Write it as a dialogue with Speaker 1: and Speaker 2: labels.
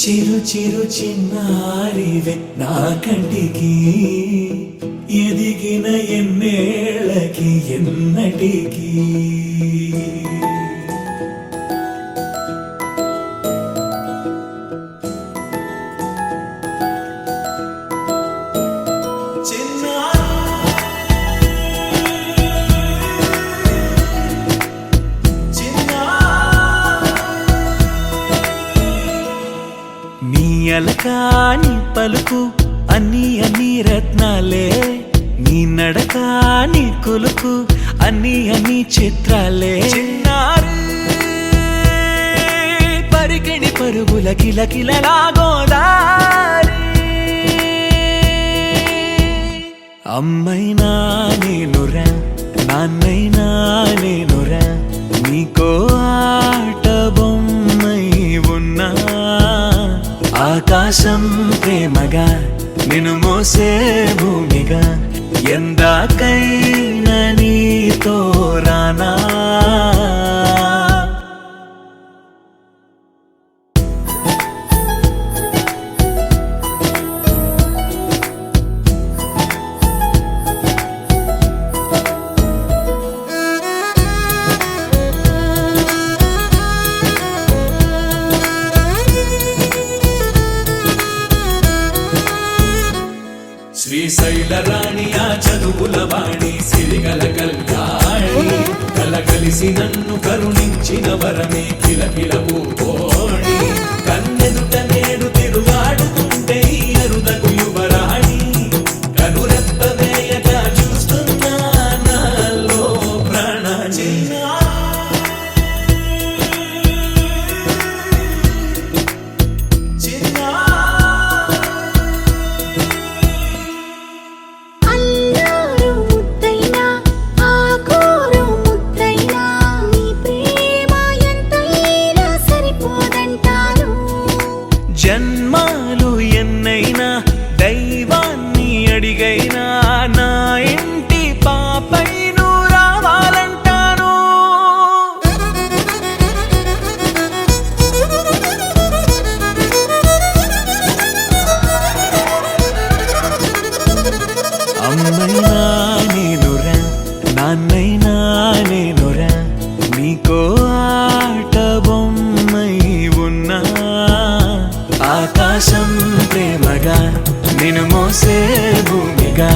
Speaker 1: చిరు చిరు చిన్నారివే నా కంటికి ఎదిగిన ఎన్నేళ్ళకి ఎన్నటికి అలకాని పలుకు అన్ని అన్ని రత్నాలే నీ నడకాని కొలుకు అన్ని అన్ని చిత్రాలే పరికిణి పరుగుల కిలకిలలాగోదారి అమ్మైనా నేనురా నాన్నైనా నేనురా నీకో ఆట బొమ్మై ఉన్నా ఆకాశం ప్రేమగా నిన్ను మోసే భూమిగా ఎందాకైనా నీతో రానా శ్రీశైల రాణి ఆ చదువుల వాణి సిరిగల కళ్యాణి కలగలిసి నన్ను కరుణించిన వరమే కిలకిల పూకోణి కన్నెదుట నేడు తిరుగాడుతుంటే ఈ అరుదకు యువరాణి కనురెప్ప వేయగా చూస్తున్నా నాలో ప్రాణ జన్మాలు ఎన్నైనా దైవాన్ని అడిగైనా నా ఇంటి పాపై నువ్వు రావాలంటాను అమ్మైనా నేనురా నాన్నైనా నేనురా నీకో ఆట బొమ్మై ఉన్నా ఆకాశం ప్రేమగా నిన్ను మోసే భూమిగా